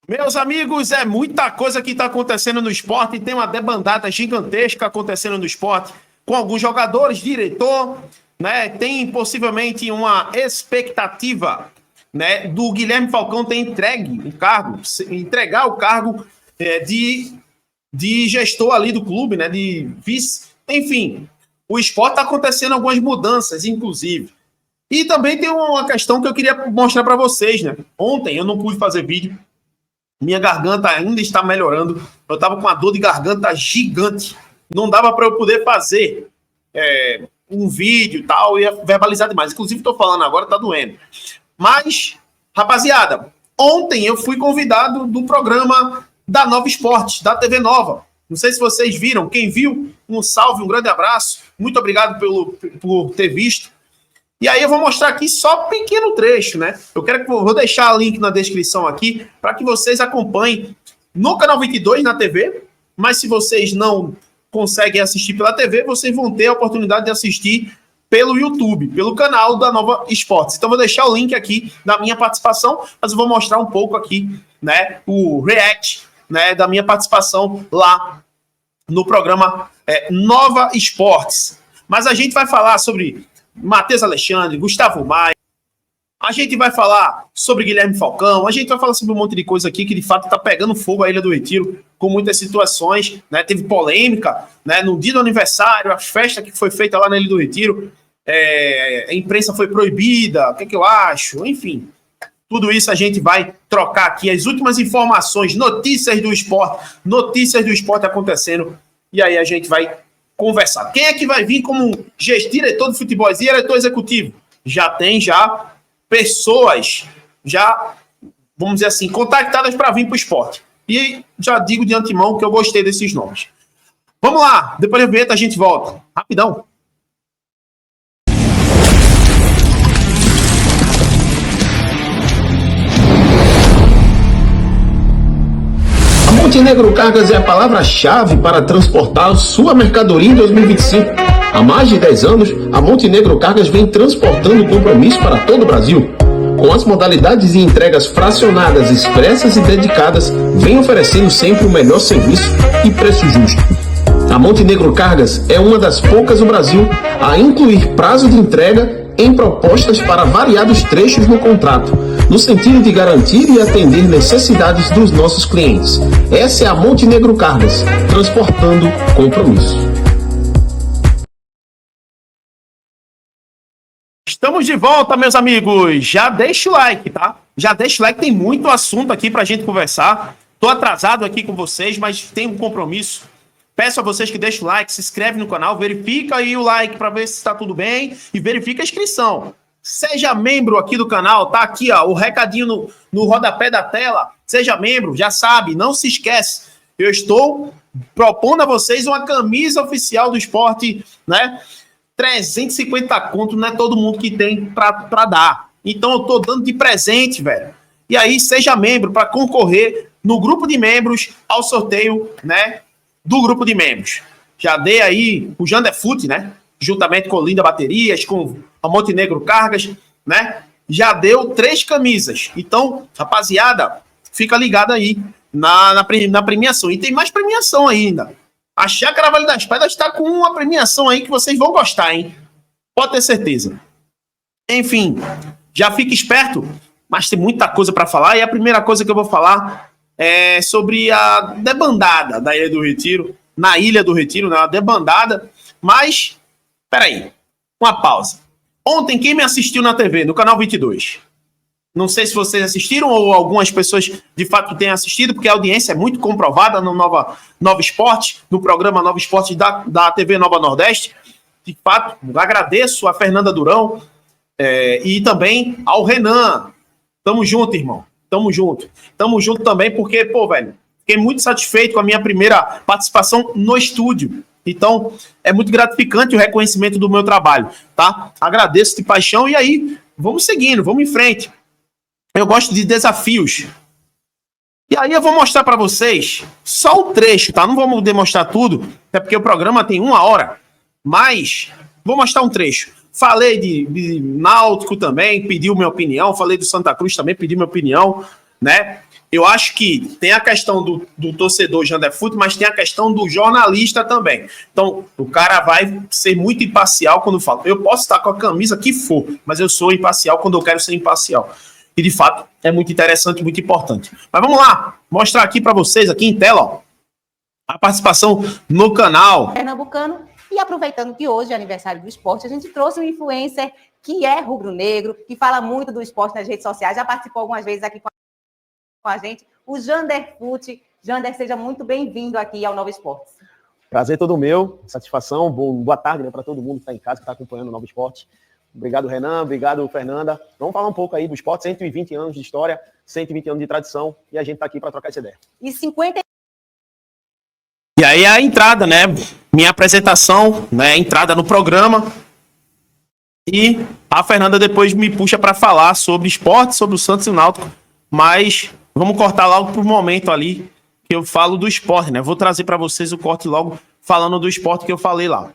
Meus amigos, é muita coisa que está acontecendo no esporte. Tem uma debandada gigantesca acontecendo no esporte com alguns jogadores, diretor, né? Tem possivelmente uma expectativa, né, do Guilherme Falcão ter entregar o cargo de gestor ali do clube, né? De vice. Enfim, o esporte está acontecendo algumas mudanças, inclusive. E também tem uma questão que eu queria mostrar para vocês, né? Ontem eu não pude fazer vídeo. Minha garganta ainda está melhorando. Eu estava com uma dor de garganta gigante. Não dava para eu poder fazer um vídeo e tal, ia verbalizar demais. Inclusive, estou falando agora, está doendo. Mas, rapaziada, ontem eu fui convidado do programa da Nova Esportes, da TV Nova. Não sei se vocês viram. Quem viu, um salve, um grande abraço. Muito obrigado por ter visto. E aí eu vou mostrar aqui só um pequeno trecho, né? Vou deixar o link na descrição aqui para que vocês acompanhem no canal 22 na TV, mas se vocês não conseguem assistir pela TV, vocês vão ter a oportunidade de assistir pelo YouTube, pelo canal da Nova Esportes. Então vou deixar o link aqui da minha participação, mas eu vou mostrar um pouco aqui, né, o react, né, da minha participação lá no programa Nova Esportes. Mas a gente vai falar sobre Matheus Alexandre, Gustavo Maia, a gente vai falar sobre Guilherme Falcão, a gente vai falar sobre um monte de coisa aqui que de fato está pegando fogo a Ilha do Retiro, com muitas situações, né? Teve polêmica, né? No dia do aniversário, a festa que foi feita lá na Ilha do Retiro, a imprensa foi proibida, o que eu acho, enfim. Tudo isso a gente vai trocar aqui, as últimas informações, notícias do esporte acontecendo, e aí a gente vai conversar. Quem é que vai vir como diretor de futebol e diretor executivo? Já tem pessoas, vamos dizer assim, contactadas para vir para o esporte. E já digo de antemão que eu gostei desses nomes. Vamos lá, depois da vinheta a gente volta. Rapidão. Montenegro Cargas é a palavra-chave para transportar sua mercadoria em 2025. Há mais de 10 anos, a Montenegro Cargas vem transportando compromisso para todo o Brasil. Com as modalidades de entregas fracionadas, expressas e dedicadas, vem oferecendo sempre o melhor serviço e preço justo. A Montenegro Cargas é uma das poucas no Brasil a incluir prazo de entrega em propostas para variados trechos no contrato, no sentido de garantir e atender necessidades dos nossos clientes. Essa é a Montenegro Cargas, transportando compromisso. Estamos de volta, meus amigos. Já deixa o like, tá? Já deixa o like, tem muito assunto aqui pra gente conversar. Tô atrasado aqui com vocês, mas tenho um compromisso. Peço a vocês que deixem o like, se inscreve no canal, verifica aí o like para ver se está tudo bem e verifica a inscrição. Seja membro aqui do canal, tá aqui ó, o recadinho no rodapé da tela. Seja membro, já sabe, não se esquece. Eu estou propondo a vocês uma camisa oficial do esporte, né? 350 conto, não é todo mundo que tem para dar. Então eu tô dando de presente, velho. E aí seja membro para concorrer no grupo de membros ao sorteio, né? Do grupo de membros. Já dei aí o Janderfoot, né? Juntamente com Linda Baterias, com a Montenegro Cargas, né? Já deu 3 camisas. Então, rapaziada, fica ligado aí na premiação. E tem mais premiação ainda. A Chácara Vale das Pedras está com uma premiação aí que vocês vão gostar, hein? Pode ter certeza. Enfim, já fique esperto, mas tem muita coisa para falar. E a primeira coisa que eu vou falar é sobre a debandada da Ilha do Retiro, na Ilha do Retiro, né? Uma debandada, mas, peraí, uma pausa. Ontem, quem me assistiu na TV, no canal 22? Não sei se vocês assistiram ou algumas pessoas de fato têm assistido, porque a audiência é muito comprovada no Nova Esporte, no programa Nova Esporte da TV Nova Nordeste. De fato, agradeço a Fernanda Durão e também ao Renan. Tamo junto, irmão. Tamo junto. Tamo junto também porque, pô, velho, fiquei muito satisfeito com a minha primeira participação no estúdio. Então, é muito gratificante o reconhecimento do meu trabalho, tá? Agradeço de paixão e aí, vamos seguindo, vamos em frente. Eu gosto de desafios. E aí eu vou mostrar para vocês só o trecho, tá? Não vamos demonstrar tudo, até porque o programa tem 1 hora, mas vou mostrar um trecho. Falei de Náutico também, pediu minha opinião. Falei do Santa Cruz também, pedi minha opinião. né? Eu acho que tem a questão do torcedor Janderfoot, mas tem a questão do jornalista também. Então, o cara vai ser muito imparcial quando fala. Eu posso estar com a camisa que for, mas eu sou imparcial quando eu quero ser imparcial. E, de fato, é muito interessante, muito importante. Mas vamos lá, mostrar aqui para vocês, aqui em tela, ó, a participação no canal. Pernambucano. E aproveitando que hoje é aniversário do esporte, a gente trouxe um influencer que é rubro-negro, que fala muito do esporte nas redes sociais, já participou algumas vezes aqui com a gente, o Janderfoot. Jander, seja muito bem-vindo aqui ao Nova Esportes. Prazer todo meu, satisfação, boa tarde, né, para todo mundo que está em casa, que está acompanhando o Nova Esporte. Obrigado, Renan, obrigado, Fernanda. Vamos falar um pouco aí do esporte, 120 anos de história, 120 anos de tradição, e a gente está aqui para trocar essa ideia. E aí a entrada, né, minha apresentação, né, entrada no programa, e a Fernanda depois me puxa para falar sobre esporte, sobre o Santos e o Náutico, mas vamos cortar logo pro momento ali que eu falo do esporte, né? Vou trazer para vocês o corte logo falando do esporte que eu falei lá.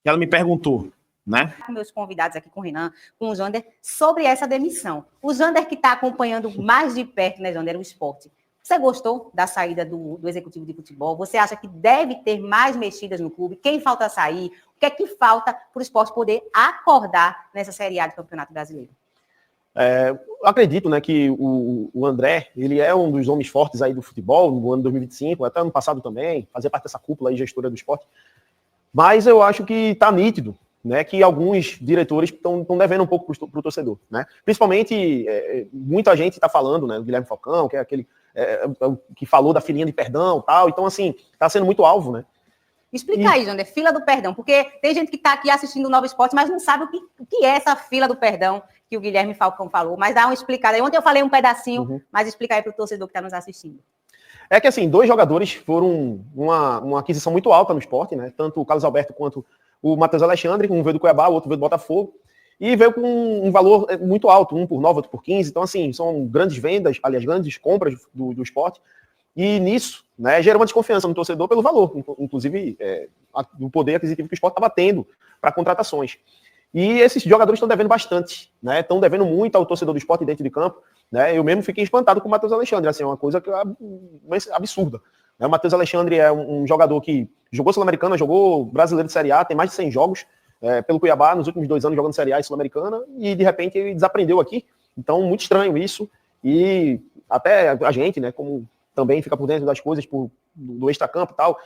Ela me perguntou, né? Meus convidados aqui com o Renan, com o Jander, sobre essa demissão. O Jander que está acompanhando mais de perto, né, Jander, o esporte. Você gostou da saída do executivo de futebol? Você acha que deve ter mais mexidas no clube? Quem falta sair? O que é que falta para o esporte poder acordar nessa Série A do Campeonato Brasileiro? Eu acredito, né, que o André, ele é um dos homens fortes aí do futebol no ano 2025, até ano passado também, fazia parte dessa cúpula aí gestora do esporte. Mas eu acho que está nítido, né, que alguns diretores estão devendo um pouco para o torcedor, né? Principalmente, muita gente está falando, né, do Guilherme Falcão, que é aquele que falou da filinha de perdão e tal. Então, assim, está sendo muito alvo, né? Explica aí, Jander, fila do perdão, porque tem gente que está aqui assistindo o Nova Esporte, mas não sabe o que é essa fila do perdão que o Guilherme Falcão falou, mas dá uma explicada aí. Ontem eu falei um pedacinho, mas explica aí para o torcedor que está nos assistindo. É que, assim, dois jogadores foram uma aquisição muito alta no esporte, né? Tanto o Carlos Alberto quanto o Matheus Alexandre, um veio do Cuiabá, o outro veio do Botafogo, e veio com um valor muito alto, um por 9, outro por 15. Então, assim, são grandes vendas, aliás, grandes compras do esporte. E nisso, né, gera uma desconfiança no torcedor pelo valor, inclusive do poder aquisitivo que o esporte estava tendo para contratações. E esses jogadores estão devendo bastante, né? Estão devendo muito ao torcedor do esporte dentro de campo, né? Eu mesmo fiquei espantado com o Matheus Alexandre, assim, é uma coisa que é absurda. Né? O Matheus Alexandre é um jogador que jogou Sul-Americana, jogou Brasileiro de Série A, tem mais de 100 jogos pelo Cuiabá nos últimos 2 anos jogando Série A e Sul-Americana, e de repente ele desaprendeu aqui. Então, muito estranho isso, e até a gente, né, como também fica por dentro das coisas do extracampo e tal,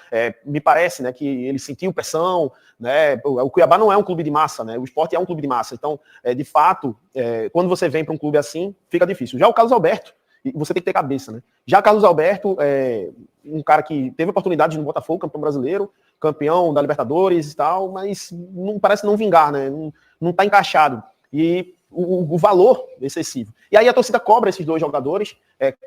me parece, né, que ele sentiu pressão, né, o Cuiabá não é um clube de massa, né, o esporte é um clube de massa, então, de fato, quando você vem para um clube assim, fica difícil. Já o Carlos Alberto, você tem que ter cabeça, né, já Carlos Alberto é um cara que teve oportunidade no Botafogo, campeão brasileiro, campeão da Libertadores e tal, mas não parece não vingar, né, não tá encaixado, e o valor excessivo. E aí a torcida cobra esses dois jogadores,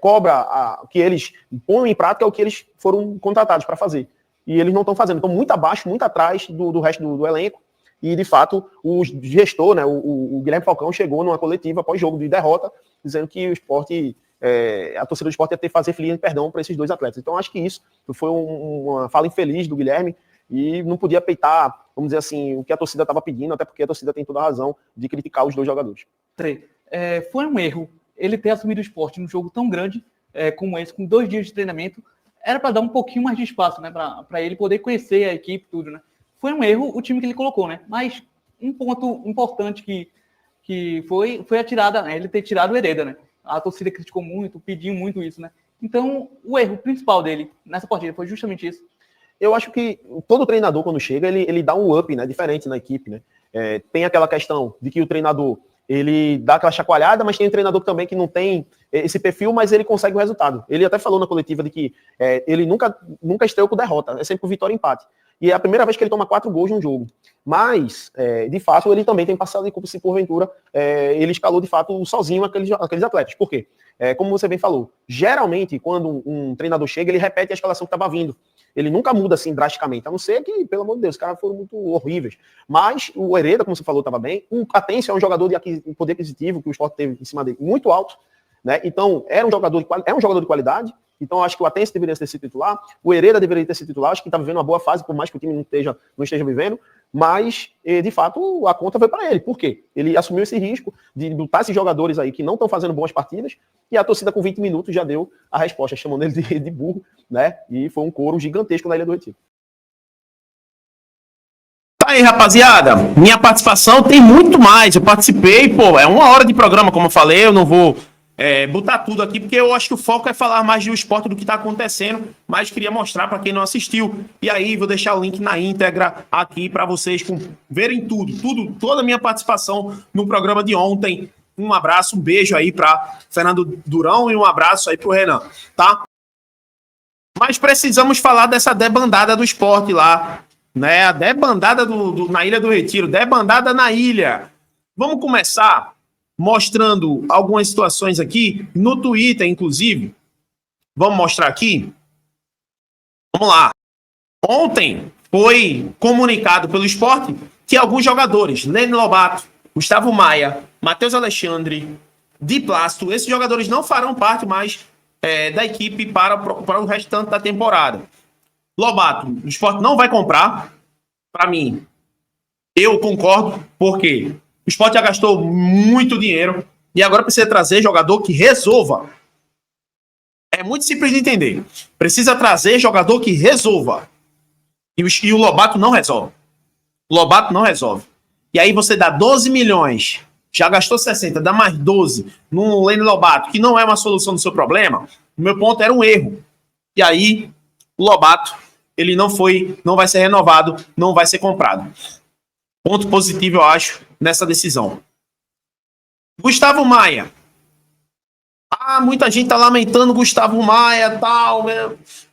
cobra que eles põem em prática o que eles foram contratados para fazer. E eles não estão fazendo. Estão muito abaixo, muito atrás do resto do elenco. E, de fato, o gestor, né, o Guilherme Falcão, chegou numa coletiva pós-jogo de derrota, dizendo que o esporte, a torcida do esporte ia ter que fazer filinha de perdão para esses dois atletas. Então, acho que isso foi uma fala infeliz do Guilherme, e não podia peitar, vamos dizer assim, o que a torcida estava pedindo, até porque a torcida tem toda a razão de criticar os dois jogadores. Foi um erro ele ter assumido o esporte num jogo tão grande como esse, com 2 dias de treinamento. Era para dar um pouquinho mais de espaço, né, para ele poder conhecer a equipe, tudo, né? Foi um erro o time que ele colocou, né? Mas um ponto importante que foi a tirada, né? Ele ter tirado o Hereda, né? A torcida criticou muito, pediu muito isso, né? Então, o erro principal dele nessa partida foi justamente isso. Eu acho que todo treinador, quando chega, ele dá um up, né, diferente na equipe, né? Tem aquela questão de que o treinador, ele dá aquela chacoalhada, mas tem um treinador também que não tem esse perfil, mas ele consegue o resultado. Ele até falou na coletiva de que ele nunca estreou com derrota, é sempre com vitória e empate. E é a primeira vez que ele toma 4 gols num jogo. Mas, de fato, ele também tem passado de culpa se porventura ele escalou, de fato, sozinho aqueles atletas. Por quê? Como você bem falou, geralmente, quando um treinador chega, ele repete a escalação que estava vindo. Ele nunca muda assim drasticamente, a não ser que, pelo amor de Deus, os caras foram muito horríveis. Mas o Hereda, como você falou, estava bem. O Atencio é um jogador de poder aquisitivo que o Sport teve em cima dele muito alto, né? Então, é um jogador de qualidade, Então, acho que o Atense deveria ter sido titular, o Hereda deveria ter sido titular, acho que está vivendo uma boa fase, por mais que o time não esteja vivendo, mas, de fato, a conta foi para ele. Por quê? Ele assumiu esse risco de botar esses jogadores aí que não estão fazendo boas partidas, e a torcida com 20 minutos já deu a resposta, chamando ele de burro, né? E foi um coro gigantesco na Ilha do Retiro. Tá aí, rapaziada. Minha participação tem muito mais. Eu participei, pô, é 1 hora de programa, como eu falei, eu não vou botar tudo aqui, porque eu acho que o foco é falar mais do esporte, do que tá acontecendo, mas queria mostrar para quem não assistiu. E aí, vou deixar o link na íntegra aqui para vocês verem toda a minha participação no programa de ontem. Um abraço, um beijo aí para Fernando Durão e um abraço aí pro Renan, tá? Mas precisamos falar dessa debandada do esporte lá, né? A debandada na Ilha do Retiro, debandada na ilha. Vamos começar mostrando algumas situações aqui no Twitter, inclusive. Vamos mostrar aqui. Vamos lá. Ontem foi comunicado pelo esporte que alguns jogadores, Lene Lobato, Gustavo Maia, Matheus Alexandre, Di Plácido, esses jogadores não farão parte mais da equipe para o restante da temporada. Lobato, o esporte não vai comprar. Para mim, eu concordo, porque o esporte já gastou muito dinheiro e agora precisa trazer jogador que resolva. É muito simples de entender. Precisa trazer jogador que resolva. E o Lobato não resolve. Lobato não resolve. E aí você dá 12 milhões, já gastou 60, dá mais 12 no Lene Lobato, que não é uma solução do seu problema. O meu ponto era um erro. E aí, o Lobato, ele não vai ser renovado, não vai ser comprado. Ponto positivo, eu acho, nessa decisão. Gustavo Maia. Muita gente tá lamentando Gustavo Maia e tal.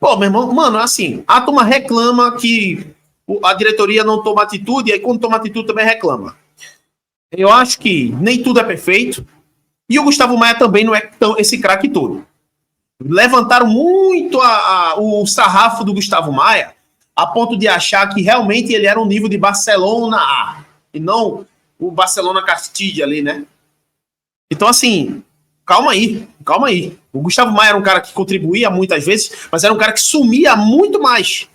Pô, meu irmão, mano, assim, a turma reclama que a diretoria não toma atitude, e aí quando toma atitude também reclama. Eu acho que nem tudo é perfeito, e o Gustavo Maia também não é esse craque todo. Levantaram muito o sarrafo do Gustavo Maia, a ponto de achar que realmente ele era um nível de Barcelona A, e não o Barcelona Castilla ali, né? Então, assim, calma aí. O Gustavo Maia era um cara que contribuía muitas vezes, mas era um cara que sumia muito mais.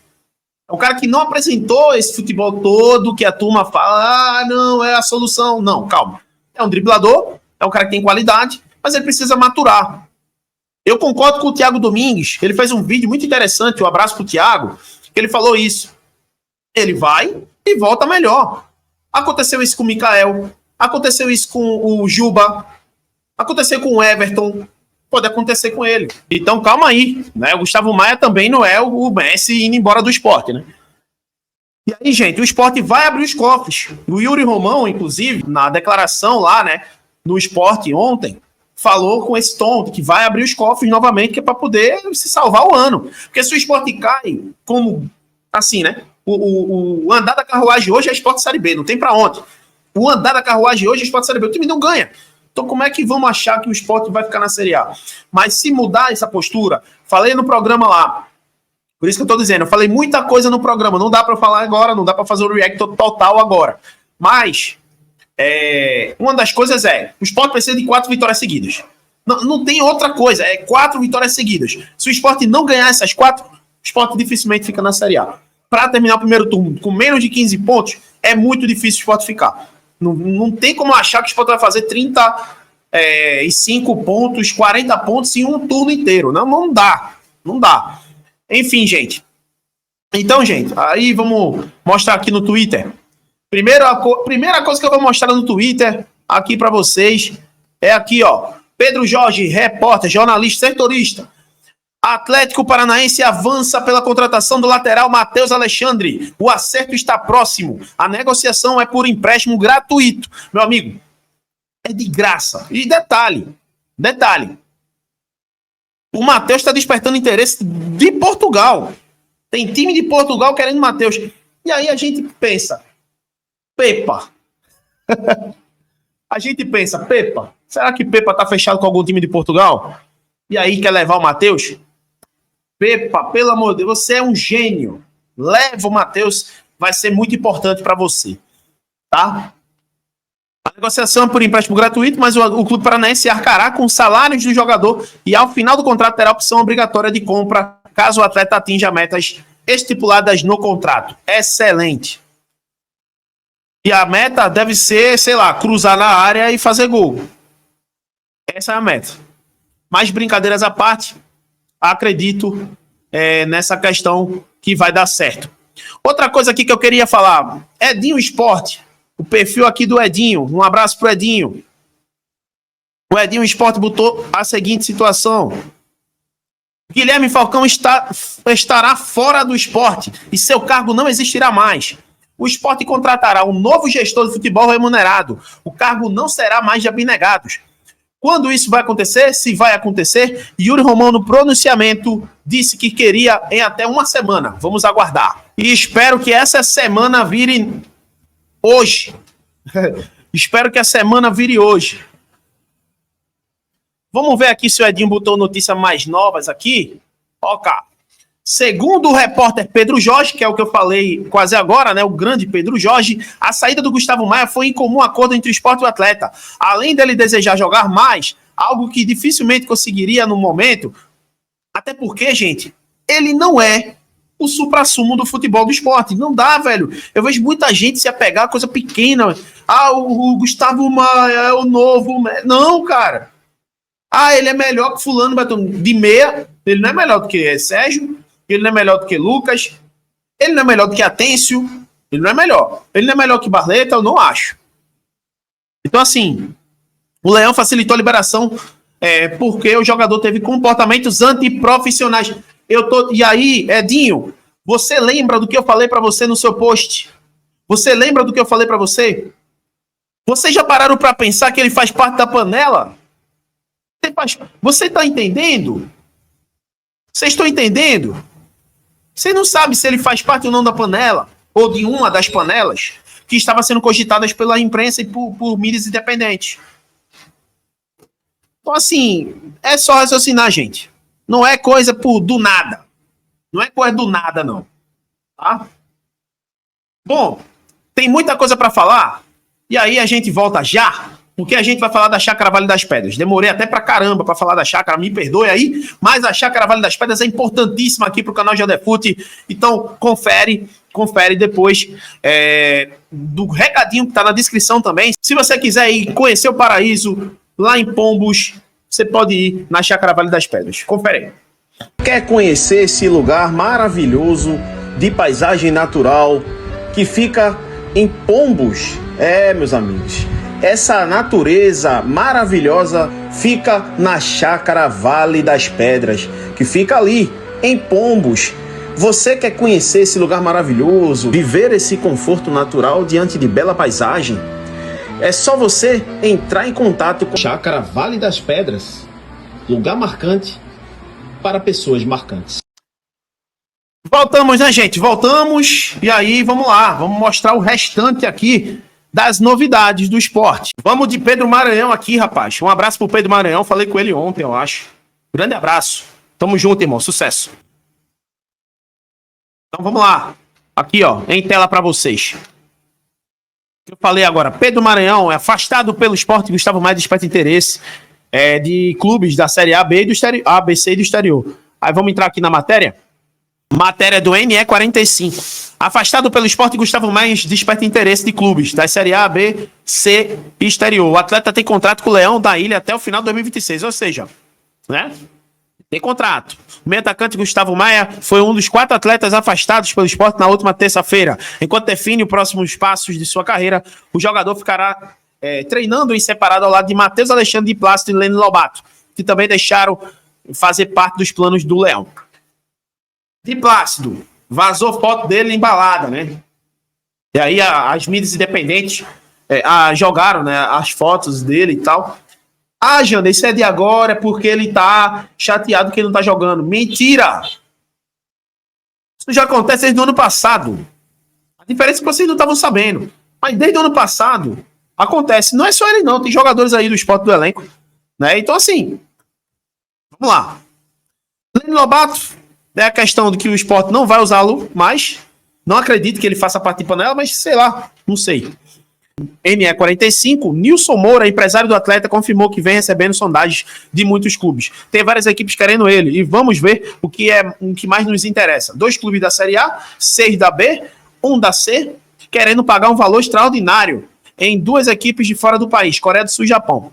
É um cara que não apresentou esse futebol todo, que a turma fala, não, é a solução. Não, calma. É um driblador, é um cara que tem qualidade, mas ele precisa maturar. Eu concordo com o Thiago Domingues, ele fez um vídeo muito interessante, um abraço pro Thiago, que ele falou isso. Ele vai e volta melhor. Aconteceu isso com o Mikael, aconteceu isso com o Juba, aconteceu com o Everton, pode acontecer com ele. Então calma aí, né? O Gustavo Maia também não é o Messi indo embora do esporte, né? E aí, gente, o esporte vai abrir os cofres. O Yuri Romão, inclusive, na declaração lá, né, no esporte ontem, falou com esse tom de que vai abrir os cofres novamente, que é para poder se salvar o ano. Porque se o esporte cai, como assim, né? O andar da carruagem hoje é esporte Série B, não tem para onde. O andar da carruagem hoje é esporte Série B, o time não ganha. Então como é que vamos achar que o esporte vai ficar na Série A? Mas se mudar essa postura, falei no programa lá, por isso que eu tô dizendo, eu falei muita coisa no programa, não dá para falar agora, não dá para fazer o react total agora. Mas uma das coisas o esporte precisa de 4 vitórias seguidas. Não tem outra coisa, 4 vitórias seguidas. Se o esporte não ganhar essas 4, o esporte dificilmente fica na Série A. Para terminar o primeiro turno com menos de 15 pontos, é muito difícil o esporte ficar. Não tem como achar que o esporte vai fazer 35 pontos, 40 pontos em um turno inteiro. Não dá. Enfim, gente. Então, gente, aí vamos mostrar aqui no Twitter. Primeira coisa que eu vou mostrar no Twitter aqui para vocês é aqui, ó. Pedro Jorge, repórter, jornalista, setorista. Atlético Paranaense avança pela contratação do lateral Matheus Alexandre. O acerto está próximo. A negociação é por empréstimo gratuito. Meu amigo, é de graça. E detalhe. O Matheus está despertando interesse de Portugal. Tem time de Portugal querendo Matheus. E aí a gente pensa, Pepa. Pepa. Será que Pepa tá fechado com algum time de Portugal? E aí quer levar o Matheus? Pepa, pelo amor de Deus, você é um gênio. Leva o Matheus, vai ser muito importante para você. Tá? A Negociação por empréstimo gratuito, mas o Clube Paranaense arcará com salários do jogador e ao final do contrato terá opção obrigatória de compra caso o atleta atinja metas estipuladas no contrato. Excelente. E a meta deve ser, sei lá, cruzar na área e fazer gol. Essa é a meta. Mas brincadeiras à parte, acredito nessa questão que vai dar certo. Outra coisa aqui que eu queria falar. Edinho Esporte. O perfil aqui do Edinho. Um abraço pro Edinho. O Edinho Esporte botou a seguinte situação. Guilherme Falcão estará fora do esporte e seu cargo não existirá mais. O esporte contratará um novo gestor de futebol remunerado. O cargo não será mais de abnegados. Quando isso vai acontecer? Se vai acontecer, Yuri Romão, no pronunciamento, disse que queria em até uma semana. Vamos aguardar. E espero que essa semana vire hoje. Espero que a semana vire hoje. Vamos ver aqui se o Edinho botou notícias mais novas aqui. Ó, cara. Segundo o repórter Pedro Jorge, que é o que eu falei quase agora, né? O grande Pedro Jorge, a saída do Gustavo Maia foi em comum acordo entre o esporte e o atleta. Além dele desejar jogar mais, algo que dificilmente conseguiria no momento, até porque, gente, ele não é o suprassumo do futebol do esporte. Não dá, velho. Eu vejo muita gente se apegar a coisa pequena. Ah, o Gustavo Maia é o novo... Não, cara. Ah, ele é melhor que fulano, de meia. Ele não é melhor do que Sérgio. Ele não é melhor do que Lucas. Ele não é melhor do que Atêncio. Ele não é melhor. Ele não é melhor que Barleta, eu não acho. Então, assim, o Leão facilitou a liberação porque o jogador teve comportamentos antiprofissionais. E aí, Edinho, você lembra do que eu falei pra você no seu post? Você lembra do que eu falei pra você? Vocês já pararam pra pensar que ele faz parte da panela? Você tá entendendo? Vocês estão entendendo? Você não sabe se ele faz parte ou não da panela, ou de uma das panelas, que estava sendo cogitadas pela imprensa e por mídias independentes. Então, assim, é só raciocinar, gente. Não é coisa do nada. Não é coisa do nada, não. Tá? Bom, tem muita coisa para falar, e aí a gente volta já, porque a gente vai falar da Chácara Vale das Pedras. Demorei até pra caramba pra falar da chácara, me perdoe aí, mas a Chácara Vale das Pedras é importantíssima aqui pro canal Jadefute. Então, confere depois do recadinho que tá na descrição também. Se você quiser ir conhecer o paraíso lá em Pombos, você pode ir na Chácara Vale das Pedras. Confere aí. Quer conhecer esse lugar maravilhoso de paisagem natural que fica em Pombos? Meus amigos, essa natureza maravilhosa fica na Chácara Vale das Pedras, que fica ali em Pombos. Você quer conhecer esse lugar maravilhoso, viver esse conforto natural diante de bela paisagem? É só você entrar em contato com Chácara Vale das Pedras, lugar marcante para pessoas marcantes. Voltamos, né, gente? Voltamos. E aí, vamos lá. Vamos mostrar o restante aqui das novidades do esporte. Vamos de Pedro Maranhão aqui, rapaz. Um abraço pro Pedro Maranhão. Falei com ele ontem, eu acho. Grande abraço. Tamo junto, irmão. Sucesso. Então, vamos lá. Aqui, ó, em tela para vocês. Eu falei agora. Pedro Maranhão é afastado pelo esporte. Gustavo Maia desperta interesse de clubes da Série A, B, A, B, C e do exterior. Aí vamos entrar aqui na matéria. Matéria do NE45. Afastado pelo esporte, Gustavo Maia desperta interesse de clubes da Série A, B, C e exterior. O atleta tem contrato com o Leão da Ilha até o final de 2026. Ou seja, né? Tem contrato. O meio atacante Gustavo Maia foi um dos 4 atletas afastados pelo esporte na última terça-feira. Enquanto define os próximos passos de sua carreira, o jogador ficará treinando em separado ao lado de Matheus Alexandre de Plácido e Lene Lobato, que também deixaram fazer parte dos planos do Leão. De Plácido, vazou foto dele embalada, né? E aí as mídias independentes jogaram, né, as fotos dele e tal. Ah, Jander, isso é de agora, é porque ele tá chateado que ele não tá jogando. Mentira! Isso já acontece desde o ano passado. A diferença é que vocês não estavam sabendo. Mas desde o ano passado acontece. Não é só ele não, tem jogadores aí do esporte do elenco, né? Então assim, vamos lá. Lene Lobato, é a questão de que o esporte não vai usá-lo mais. Não acredito que ele faça parte de panela, mas sei lá, não sei. NE45, Nilson Moura, empresário do atleta, confirmou que vem recebendo sondagens de muitos clubes. Tem várias equipes querendo ele, e vamos ver o que mais nos interessa. 2 clubes da Série A, 6 da B, 1 da C, querendo pagar um valor extraordinário em 2 equipes de fora do país, Coreia do Sul e Japão.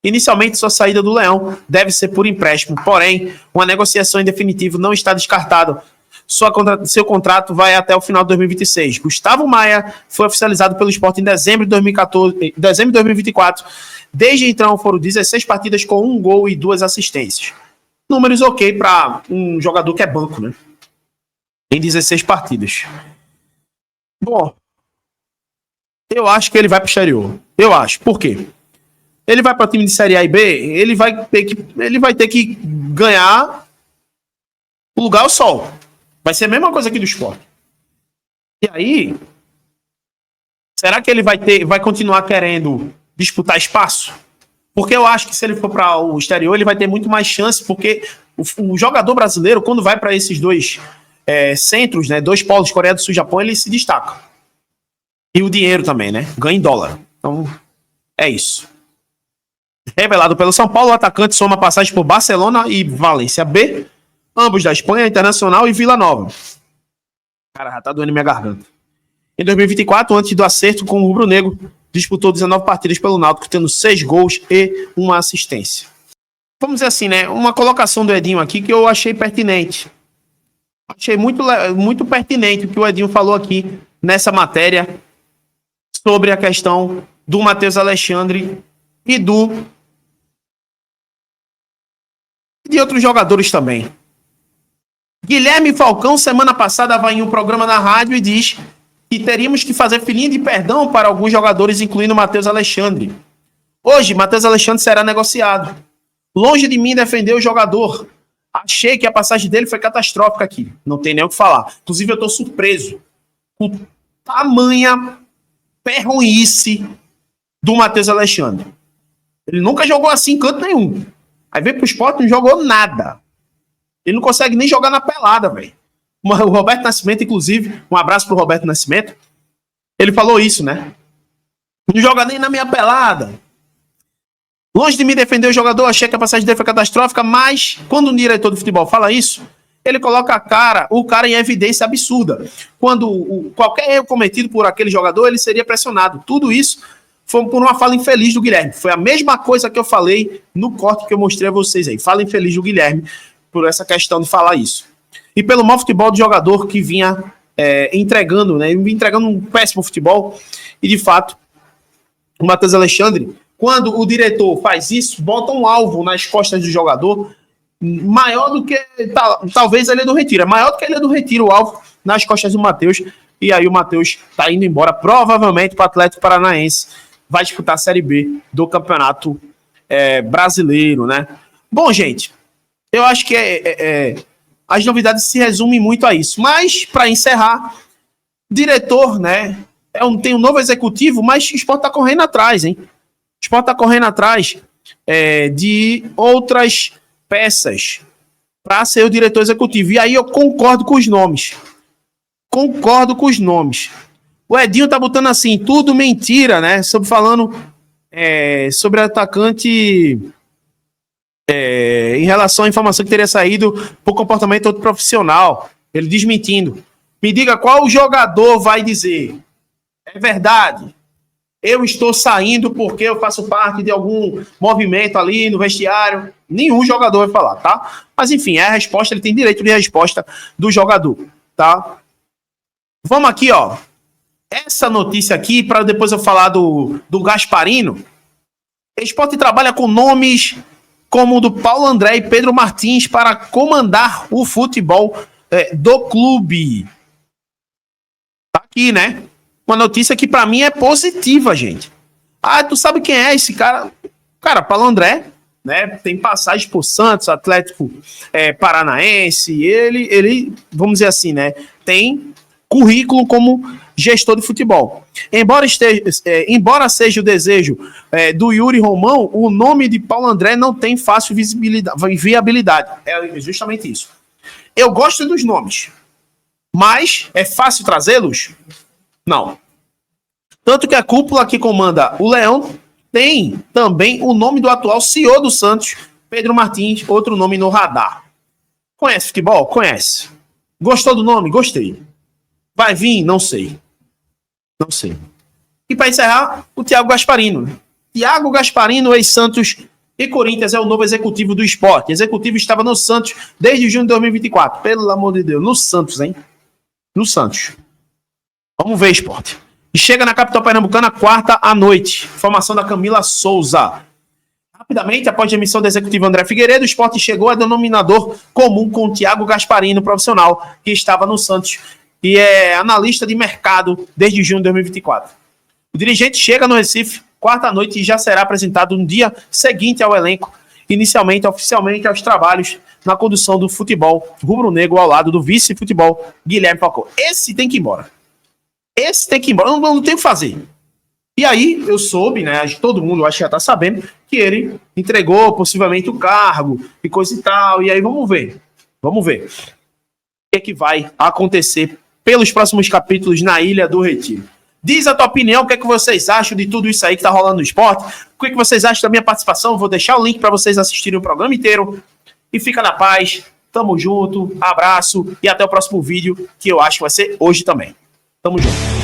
Inicialmente, sua saída do Leão deve ser por empréstimo, porém, uma negociação em definitivo não está descartada. Seu contrato vai até o final de 2026. Gustavo Maia foi oficializado pelo Sport em dezembro de 2024. Desde então, foram 16 partidas com 1 gol e 2 assistências. Números ok para um jogador que é banco, né? Em 16 partidas. Bom, eu acho que ele vai para o exterior. Eu acho. Por quê? Ele vai para o time de Série A e B, ele vai ter que ganhar o lugar ao sol. Vai ser a mesma coisa aqui do Sport. E aí, será que ele vai continuar querendo disputar espaço? Porque eu acho que se ele for para o exterior, ele vai ter muito mais chance, porque o jogador brasileiro, quando vai para esses 2 centros, né, 2 polos, Coreia do Sul e Japão, ele se destaca. E o dinheiro também, né? Ganha em dólar. Então, é isso. Revelado pelo São Paulo, o atacante soma passagem por Barcelona e Valência B, ambos da Espanha, Internacional e Vila Nova. Cara, já tá doendo minha garganta. Em 2024, antes do acerto com o Rubro Negro, disputou 19 partidas pelo Náutico, tendo 6 gols e 1 assistência. Vamos dizer assim, né? Uma colocação do Edinho aqui que eu achei pertinente. Achei muito pertinente o que o Edinho falou aqui nessa matéria sobre a questão do Matheus Alexandre e de outros jogadores também. Guilherme Falcão, semana passada, vai em um programa na rádio e diz que teríamos que fazer filinha de perdão para alguns jogadores, incluindo Matheus Alexandre. Hoje, Matheus Alexandre será negociado. Longe de mim defender o jogador. Achei que a passagem dele foi catastrófica aqui. Não tem nem o que falar. Inclusive, eu estou surpreso com tamanha perruice do Matheus Alexandre. Ele nunca jogou assim em canto nenhum. Aí veio pro Sport e não jogou nada. Ele não consegue nem jogar na pelada, velho. O Roberto Nascimento, inclusive, um abraço pro Roberto Nascimento, ele falou isso, né? Não joga nem na minha pelada. Longe de me defender o jogador, achei que a passagem dele foi catastrófica, mas quando um diretor de futebol fala isso, ele coloca o cara em evidência absurda. Quando qualquer erro cometido por aquele jogador, ele seria pressionado. Tudo isso foi por uma fala infeliz do Guilherme. Foi a mesma coisa que eu falei no corte que eu mostrei a vocês aí. Fala infeliz do Guilherme por essa questão de falar isso. E pelo mau futebol do jogador que vinha entregando um péssimo futebol. E, de fato, o Matheus Alexandre, quando o diretor faz isso, bota um alvo nas costas do jogador maior do que... talvez a Ilha do Retiro. É maior do que a Ilha do Retiro, o alvo nas costas do Matheus. E aí o Matheus está indo embora, provavelmente, para o Atlético Paranaense. Vai disputar a Série B do Campeonato Brasileiro, né? Bom, gente, eu acho que as novidades se resumem muito a isso. Mas, para encerrar, diretor, né? Tem um novo executivo, mas o Sport está correndo atrás, hein? O Sport está correndo atrás de outras peças para ser o diretor executivo. E aí eu concordo com os nomes. O Edinho tá botando assim, tudo mentira, né? Sobre atacante em relação à informação que teria saído por comportamento outro profissional. Ele desmentindo. Me diga qual jogador vai dizer: é verdade, eu estou saindo porque eu faço parte de algum movimento ali no vestiário. Nenhum jogador vai falar, tá? Mas enfim, é a resposta, ele tem direito de resposta do jogador, tá? Vamos aqui, ó. Essa notícia aqui, para depois eu falar do Gasparino. O Sport trabalha com nomes como o do Paulo André e Pedro Martins para comandar o futebol do clube. Tá aqui, né? Uma notícia que para mim é positiva, gente. Ah, tu sabe quem é esse cara? Cara, Paulo André, né? Tem passagem por Santos, Atlético Paranaense. Ele, vamos dizer assim, né? Tem currículo como gestor de futebol. Embora seja o desejo do Yuri Romão, o nome de Paulo André não tem fácil viabilidade. É justamente isso. Eu gosto dos nomes, mas é fácil trazê-los? Não. Tanto que a cúpula que comanda o Leão tem também o nome do atual CEO do Santos, Pedro Martins, outro nome no radar. Conhece futebol? Conhece. Gostou do nome? Gostei. Vai vir? Não sei. Não sei. E para encerrar, o Thiago Gasparino. Thiago Gasparino, ex-Santos e Corinthians, é o novo executivo do esporte. O executivo estava no Santos desde junho de 2024. Pelo amor de Deus. No Santos, hein? No Santos. Vamos ver, esporte. E chega na capital pernambucana quarta à noite. Informação da Camila Souza. Rapidamente, após a emissão do executivo André Figueiredo, o esporte chegou a denominador comum com o Thiago Gasparino, profissional, que estava no Santos e é analista de mercado desde junho de 2024. O dirigente chega no Recife quarta à noite e já será apresentado no dia seguinte ao elenco, inicialmente, oficialmente, aos trabalhos na condução do futebol rubro-negro ao lado do vice-futebol Guilherme Falcão. Esse tem que ir embora. Esse tem que ir embora. Não tem o que fazer. E aí, eu soube, né? Todo mundo, acho que já tá sabendo, que ele entregou possivelmente o cargo e coisa e tal. E aí, vamos ver. Vamos ver. O que é que vai acontecer pelos próximos capítulos na Ilha do Retiro. Diz a tua opinião, o que é que vocês acham de tudo isso aí que tá rolando no esporte. O que é que vocês acham da minha participação. Vou deixar o link para vocês assistirem o programa inteiro. E fica na paz. Tamo junto. Abraço. E até o próximo vídeo, que eu acho que vai ser hoje também. Tamo junto.